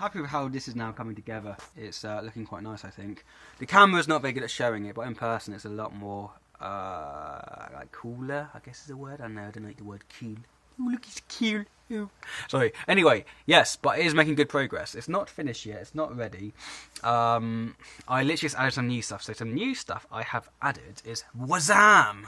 happy with how this is now coming together. It's looking quite nice, I think. The camera's not very good at showing it, but in person it's a lot more like cooler, I guess is the word. I don't know, I don't like the word cool. Ooh, look, it's cool. Ooh. Sorry. Anyway, yes, but it is making good progress. It's not finished yet. It's not ready. I literally just added some new stuff. So some new stuff I have added is Wazam!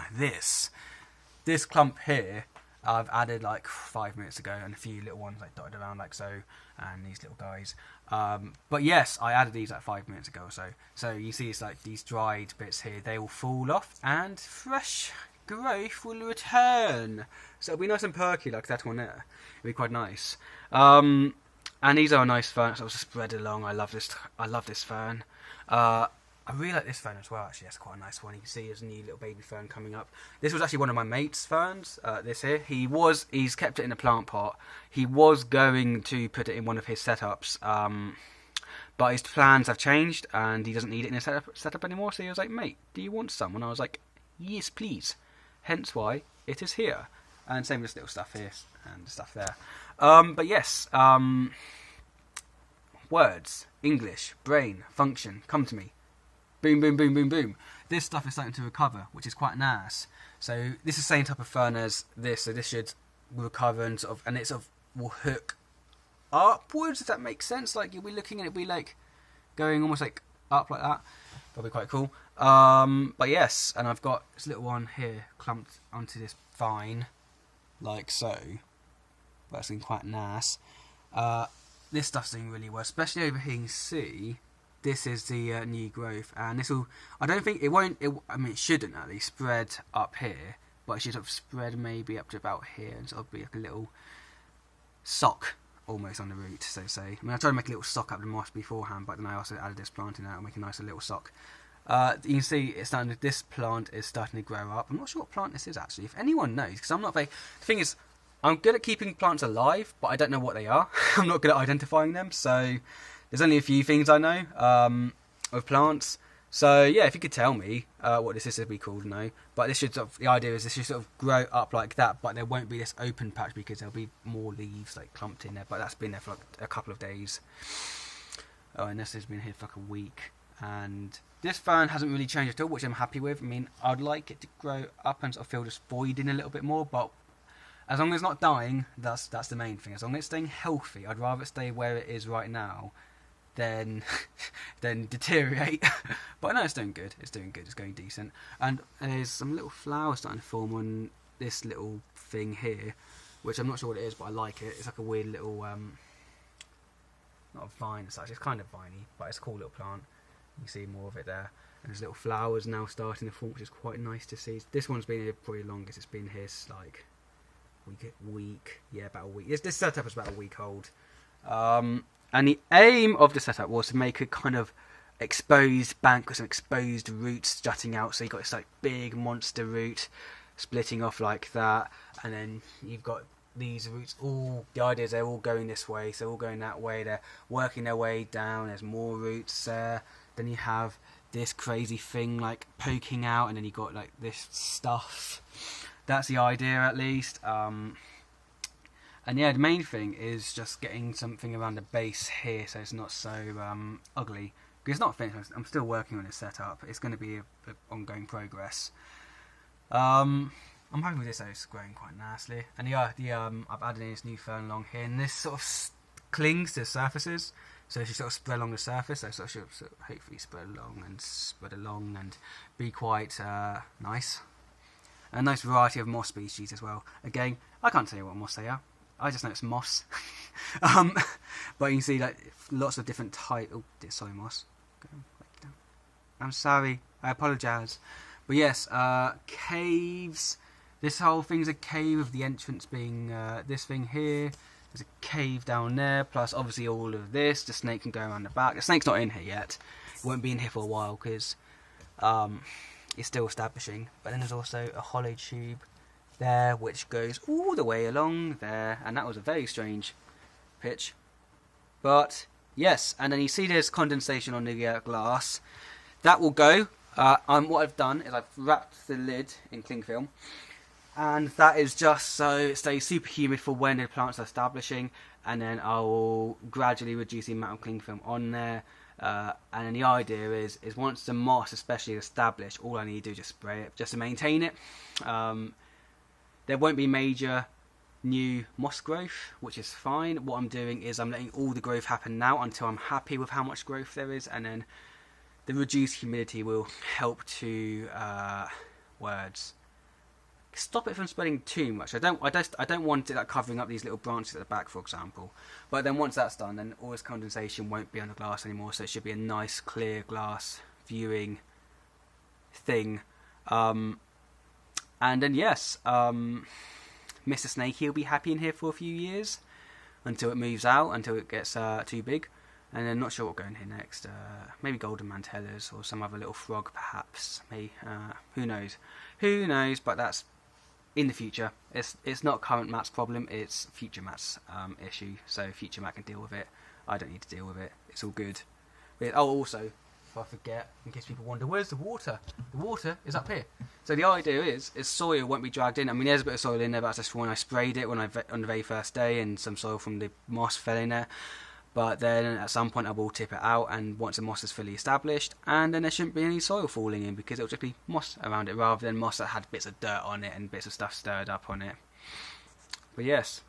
This clump here, I've added like 5 minutes ago, and a few little ones like dotted around like so, and these little guys. But yes, I added these like 5 minutes ago or so. So you see it's like these dried bits here, they will fall off, and fresh growth will return. So it'll be nice and perky like that one there. It'll be quite nice. And these are a nice fern, so I'll just spread along. I love this fern. I really like this fern as well, actually. That's quite a nice one. You can see there's a new little baby fern coming up. This was actually one of my mate's ferns, this here. He's kept it in a plant pot. He was going to put it in one of his setups, but his plans have changed, and he doesn't need it in his setup anymore. So he was like, mate, do you want some? And I was like, yes, please. Hence why it is here. And same with this little stuff here, and stuff there. But yes, words, English, brain, function, come to me. Boom, boom, boom, boom, boom. This stuff is starting to recover, which is quite nice. So this is the same type of fern as this. So this should recover and it sort of will hook upwards, if that makes sense. Like you'll be looking and it'll be like going almost like up like that. That'll be quite cool. But yes, and I've got this little one here clumped onto this vine, like so. That's been quite nice. This stuff's doing really well, especially over here. You can see. This is the new growth, and this will. I don't think it won't. It shouldn't at least spread up here, but it should sort of spread maybe up to about here, and sort of be like a little sock almost on the root, so to say. I mean, I tried to make a little sock out of the moss beforehand, but then I also added this plant in there and make a nice little sock. You can see it's starting. This plant is starting to grow up. I'm not sure what plant this is actually. If anyone knows, because I'm not very. The thing is, I'm good at keeping plants alive, but I don't know what they are. I'm not good at identifying them, so. There's only a few things I know of plants. So yeah, if you could tell me what this is, it'd be cool to know. But this should the idea is this should sort of grow up like that, but there won't be this open patch because there'll be more leaves like clumped in there. But that's been there for like a couple of days. Oh, and this has been here for like a week. And this fern hasn't really changed at all, which I'm happy with. I mean, I'd like it to grow up and sort of fill this void in a little bit more, but as long as it's not dying, that's the main thing. As long as it's staying healthy, I'd rather it stay where it is right now. Then deteriorate. But I know it's doing good. It's doing good. It's going decent. And there's some little flowers starting to form on this little thing here, which I'm not sure what it is, but I like it. It's like a weird little, not a vine as such. It's kind of viney, but it's a cool little plant. You can see more of it there. And there's little flowers now starting to form, which is quite nice to see. This one's been here probably the longest. It's been here like week. Yeah, about a week. This setup is about a week old. And the aim of the setup was to make a kind of exposed bank with some exposed roots jutting out. So you've got this like big monster root splitting off like that. And then you've got these roots the idea is they're all going this way. So they're all going that way. They're working their way down. There's more roots there. Then you have this crazy thing like poking out. And then you've got like this stuff. That's the idea at least. And yeah, the main thing is just getting something around the base here so it's not so ugly. Because it's not finished, I'm still working on this setup. It's going to be an ongoing progress. I'm happy with this though, it's growing quite nicely. And yeah, I've added in this new fern along here, and this sort of clings to surfaces. So it should sort of spread along the surface, so it should sort of hopefully spread along and be quite nice. And a nice variety of moss species as well. Again, I can't tell you what moss they are. I just know it's moss. But you can see like lots of different types. Oh, sorry, moss. I'm sorry. I apologise. But yes, caves. This whole thing's a cave, with the entrance being this thing here. There's a cave down there, plus obviously all of this. The snake can go around the back. The snake's not in here yet. It won't be in here for a while because it's still establishing. But then there's also a hollow tube there, which goes all the way along there, and that was a very strange pitch. But yes, and then you see there's condensation on the glass. That will go. What I've done is I've wrapped the lid in cling film, And that is just so it stays super humid for when the plants are establishing, and then I'll gradually reduce the amount of cling film on there. And then the idea is once the moss especially is established, all I need to do is just spray it just to maintain it. There won't be major new moss growth, which is fine. What I'm doing is I'm letting all the growth happen now until I'm happy with how much growth there is, and then the reduced humidity will help to stop it from spreading too much. I don't want it like covering up these little branches at the back, for example. But then once that's done, then all this condensation won't be on the glass anymore, so it should be a nice clear glass viewing thing. And then yes, Mr. Snakey will be happy in here for a few years until it moves out, until it gets too big. And then not sure what will go in here next. Maybe golden mantellas or some other little frog, perhaps. Maybe who knows? Who knows? But that's in the future. It's not current Matt's problem. It's future Matt's issue. So future Matt can deal with it. I don't need to deal with it. It's all good. But, also, if I forget, in case people wonder, where's the water? The water is up here. So the idea is soil won't be dragged in. I mean, there's a bit of soil in there, but that's just when I sprayed it on the very first day, and some soil from the moss fell in there. But then at some point I will tip it out, and once the moss is fully established, and then there shouldn't be any soil falling in, because it'll just be moss around it rather than moss that had bits of dirt on it and bits of stuff stirred up on it. But yes,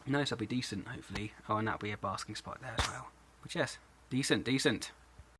no, this will be decent hopefully. Oh, and that'll be a basking spot there as well. But yes, decent.